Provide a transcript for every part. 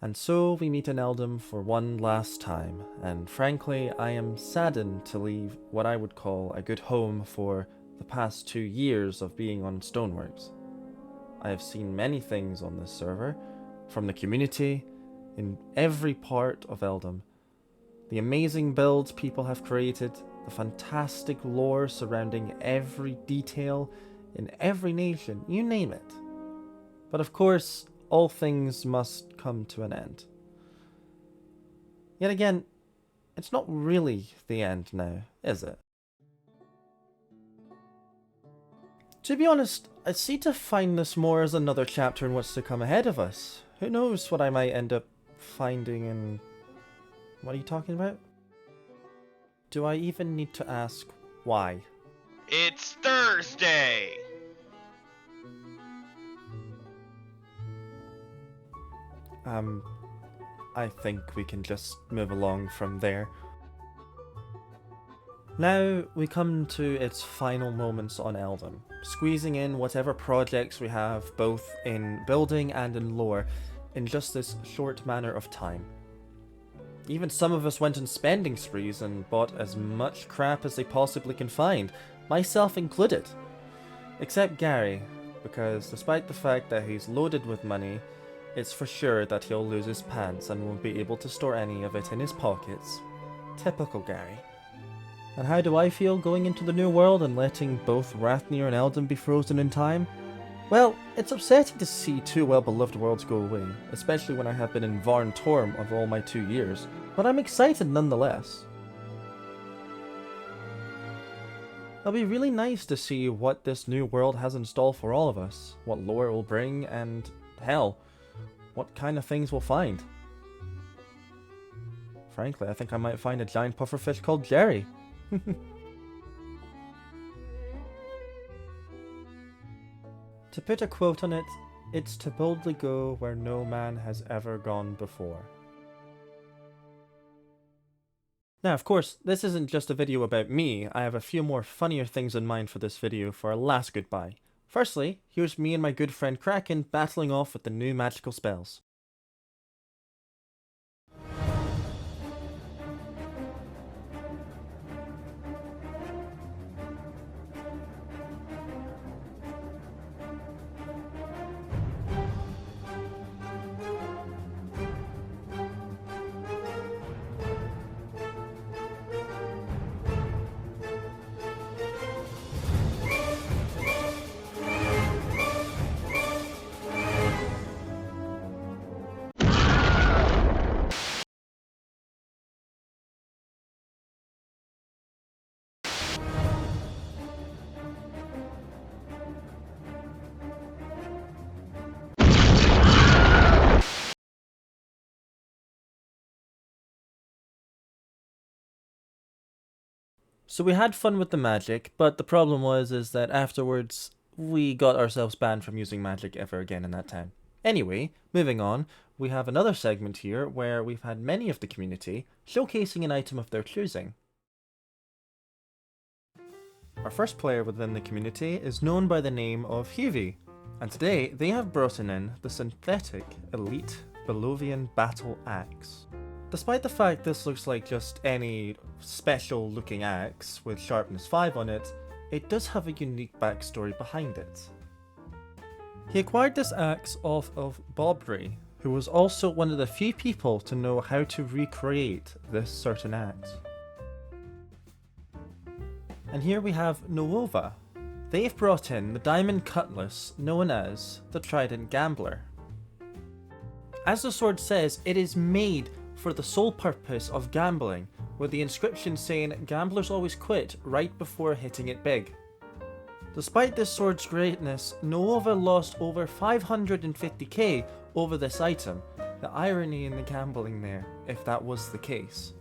And so we meet in Eldham for one last time, and frankly, I am saddened to leave what I would call a good home for the past 2 years of being on Stoneworks. I have seen many things on this server, from the community, in every part of Eldham. The amazing builds people have created, the fantastic lore surrounding every detail in every nation, you name it. But of course, all things must come to an end. Yet again, it's not really the end now, is it? To be honest, I seem to find this more as another chapter in what's to come ahead of us. Who knows what I might end up finding in... What are you talking about? Do I even need to ask why? It's Thursday! I think we can just move along from there. Now we come to its final moments on Eldham, squeezing in whatever projects we have both in building and in lore in just this short manner of time. Even some of us went on spending sprees and bought as much crap as they possibly can find, myself included. Except Gary, because despite the fact that he's loaded with money, it's for sure that he'll lose his pants and won't be able to store any of it in his pockets. Typical Gary. And how do I feel going into the new world and letting both Rathnir and Eldham be frozen in time? Well, it's upsetting to see two well-beloved worlds go away, especially when I have been in Varn Torm of all my 2 years, but I'm excited nonetheless. It'll be really nice to see what this new world has in store for all of us, what lore it will bring, and hell, what kind of things we'll find. Frankly, I think I might find a giant pufferfish called Jerry. To put a quote on it, it's to boldly go where no man has ever gone before. Now, of course, this isn't just a video about me. I have a few more funnier things in mind for this video for our last goodbye. Firstly, here's me and my good friend Kraken battling off with the new magical spells. So we had fun with the magic, but the problem is that afterwards we got ourselves banned from using magic ever again in that town. Anyway, moving on, we have another segment here where we've had many of the community showcasing an item of their choosing. Our first player within the community is known by the name of Hughie, and today they have brought in the synthetic elite Belovian battle axe. Despite the fact this looks like just any special looking axe with sharpness 5 on it, it does have a unique backstory behind it. He acquired this axe off of Bobry, who was also one of the few people to know how to recreate this certain axe. And here we have Noova. They've brought in the diamond cutlass known as the Trident Gambler. As the sword says, it is made for the sole purpose of gambling, with the inscription saying gamblers always quit right before hitting it big. Despite this sword's greatness, Noova lost over 550k over this item. The irony in the gambling there, if that was the case.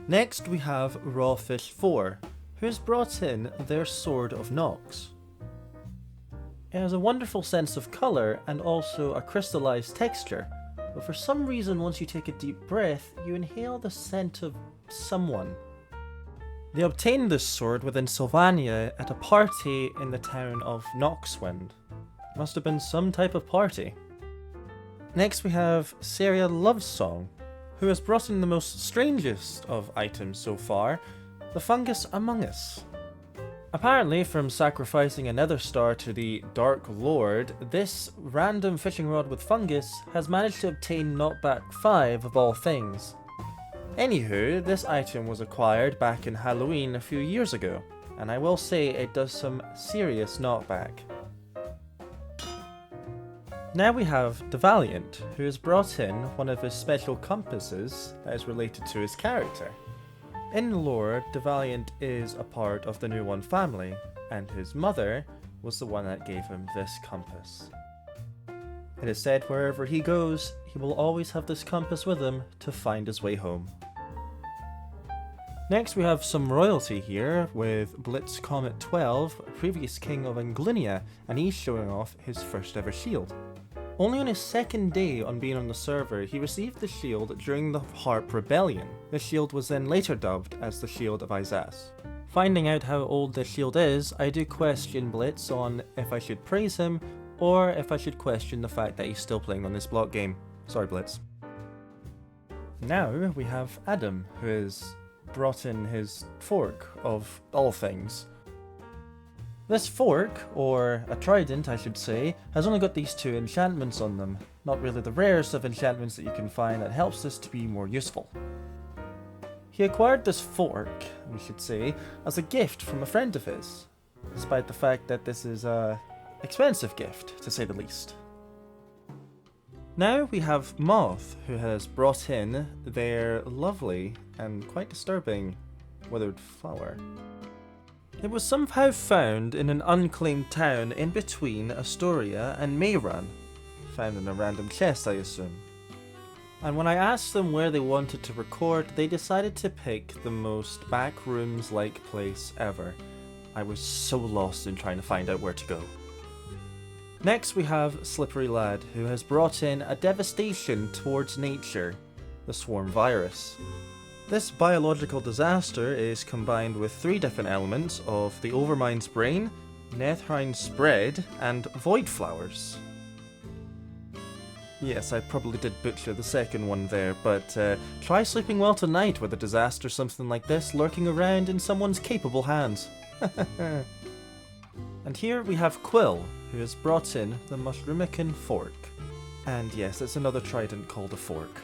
Next we have Rawfish 4, who has brought in their Sword of Nox. It has a wonderful sense of colour and also a crystallized texture, but for some reason once you take a deep breath, you inhale the scent of someone. They obtained this sword within Sylvania at a party in the town of Noxwind. Must have been some type of party. Next we have Seria Lovesong, who has brought in the most strangest of items so far, the fungus among us. Apparently, from sacrificing a nether star to the Dark Lord, this random fishing rod with fungus has managed to obtain knockback 5 of all things. Anywho, this item was acquired back in Halloween a few years ago, and I will say it does some serious knockback. Now we have the Valiant, who has brought in one of his special compasses that is related to his character. In lore, the Valiant is a part of the New One family, and his mother was the one that gave him this compass. It is said wherever he goes, he will always have this compass with him to find his way home. Next we have some royalty here with Blitz Comet 12, a previous king of Anglinia, and he's showing off his first ever shield. Only on his second day on being on the server, he received the shield during the Harp Rebellion. The shield was then later dubbed as the Shield of Isas. Finding out how old this shield is, I do question Blitz on if I should praise him, or if I should question the fact that he's still playing on this block game. Sorry Blitz. Now we have Adam, who has brought in his fork of all things. This fork, or a trident I should say, has only got these 2 enchantments on them. Not really the rarest of enchantments that you can find that helps this to be more useful. He acquired this fork, we should say, as a gift from a friend of his, despite the fact that this is a expensive gift, to say the least. Now we have Moth, who has brought in their lovely and quite disturbing withered flower. It was somehow found in an unclaimed town in between Astoria and Mayran, found in a random chest I assume. And when I asked them where they wanted to record, they decided to pick the most backrooms-like place ever. I was so lost in trying to find out where to go. Next we have Slippery Lad, who has brought in a devastation towards nature, the Swarm Virus. This biological disaster is combined with 3 different elements of the Overmind's Brain, Nethrine Spread, and Void Flowers. Yes, I probably did butcher the second one there, but try sleeping well tonight with a disaster something like this lurking around in someone's capable hands. And here we have Quill, who has brought in the Mushroomican Fork. And yes, it's another trident called a fork.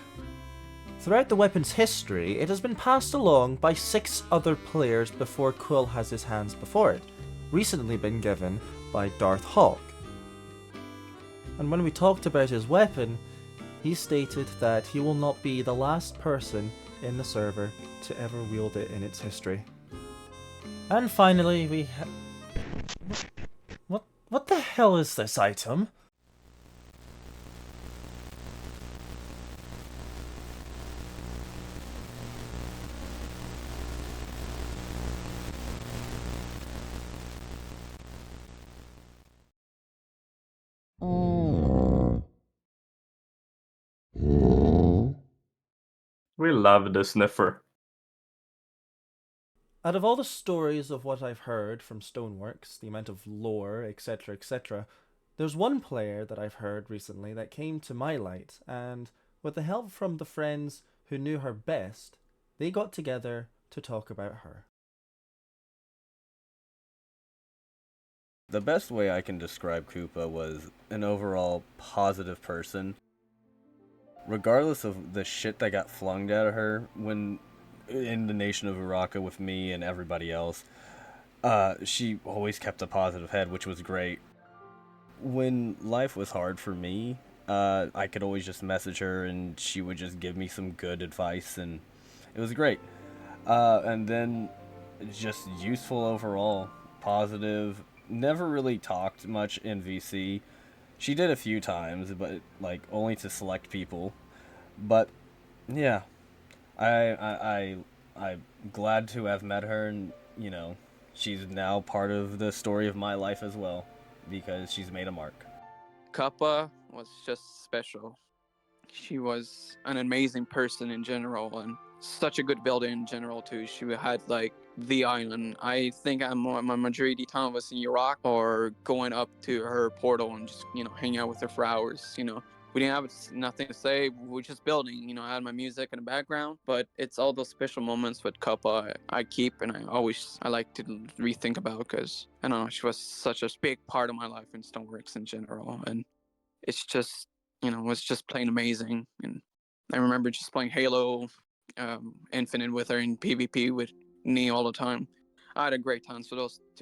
Throughout the weapon's history, it has been passed along by 6 other players before Quill has his hands before it, recently been given by Darth Hawk. And when we talked about his weapon, he stated that he will not be the last person in the server to ever wield it in its history. And finally we What the hell is this item? We love the sniffer. Out of all the stories of what I've heard from Stoneworks, the amount of lore, etc., etc., there's one player that I've heard recently that came to my light, and with the help from the friends who knew her best, they got together to talk about her. The best way I can describe Cupa was an overall positive person. Regardless of the shit that got flung at her when in the nation of Uraka with me and everybody else, she always kept a positive head, which was great. When life was hard for me, I could always just message her and she would just give me some good advice, and it was great. And then just useful overall, positive, never really talked much in VC. She did a few times, but like only to select people. But yeah, I'm glad to have met her, and you know, she's now part of the story of my life as well, because she's made a mark. Cupa was just special. She was an amazing person in general, and such a good builder in general too. She had like the island. I think my majority time was in Iraq or going up to her portal and just hanging out with her for hours. We didn't have nothing to say. We were just building. You know, I had my music in the background, but it's all those special moments with Cupa I keep, and I like to rethink about because I don't know, she was such a big part of my life in Stoneworks in general, and it's just, you know, it was just plain amazing. And I remember just playing Halo Infinite with her in PvP with me all the time. I had a great time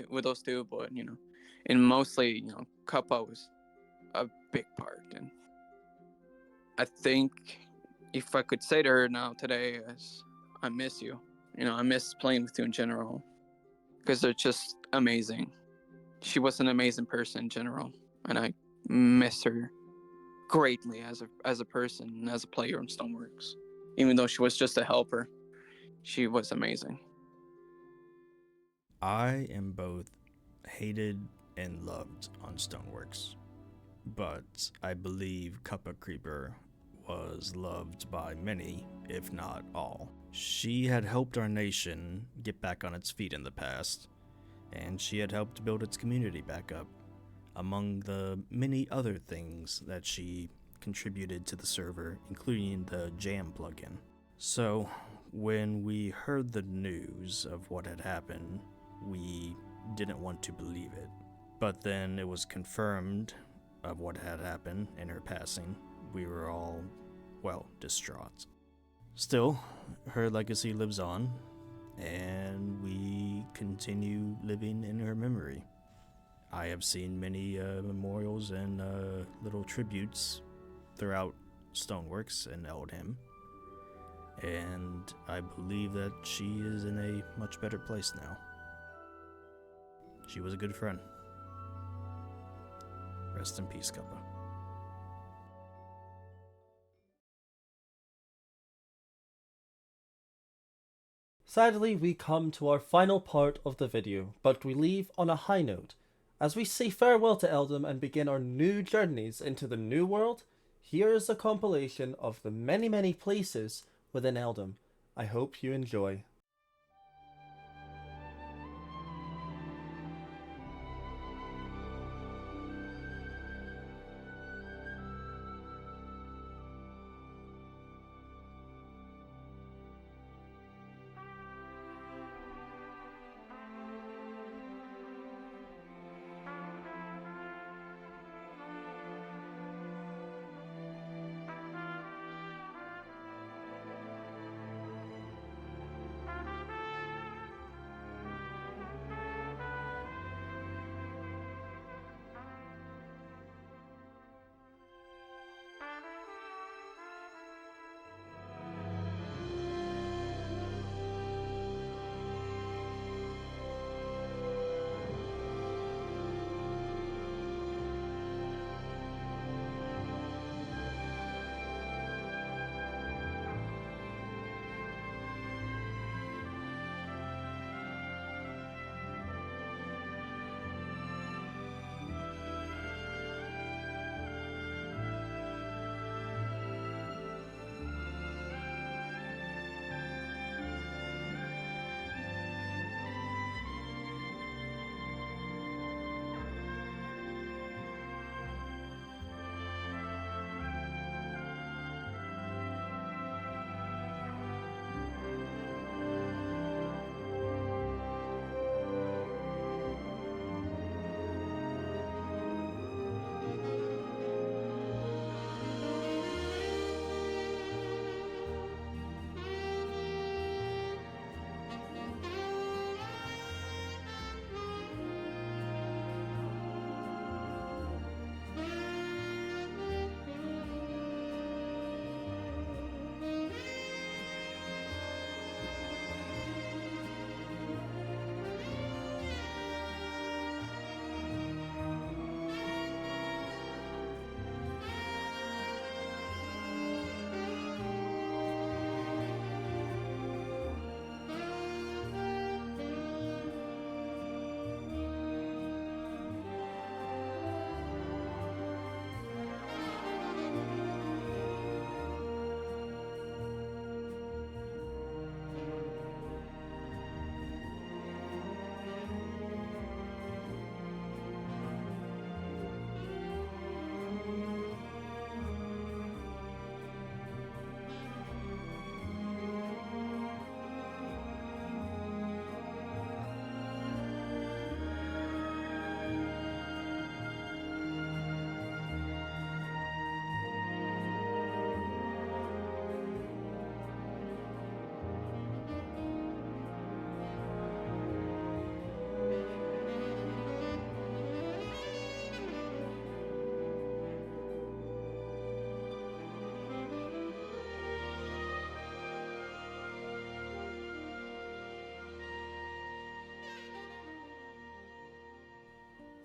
with those two, but you know, and mostly, you know, Cupa was a big part. And I think if I could say to her now today is I miss you. You know, I miss playing with you in general because they're just amazing. She was an amazing person in general, and I miss her greatly as a person and as a player in Stoneworks. Even though she was just a helper, she was amazing. I am both hated and loved on Stoneworks, but I believe Cupa Creeper was loved by many, if not all. She had helped our nation get back on its feet in the past, and she had helped build its community back up, among the many other things that she contributed to the server, including the Jam plugin. So, when we heard the news of what had happened, we didn't want to believe it. But then it was confirmed of what had happened in her passing. We were all, well, distraught. Still, her legacy lives on, and we continue living in her memory. I have seen many memorials and little tributes throughout Stoneworks and Eldham, and I believe that she is in a much better place now. She was a good friend. Rest in peace, Cupa. Sadly, we come to our final part of the video, but we leave on a high note. As we say farewell to Eldham and begin our new journeys into the new world, here is a compilation of the many places within Eldham. I hope you enjoy.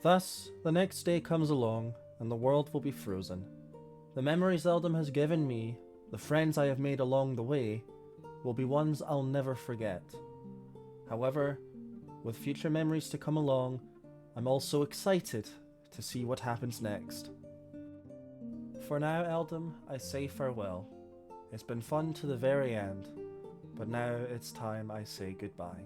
Thus, the next day comes along, and the world will be frozen. The memories Eldham has given me, the friends I have made along the way, will be ones I'll never forget. However, with future memories to come along, I'm also excited to see what happens next. For now, Eldham, I say farewell. It's been fun to the very end, but now it's time I say goodbye.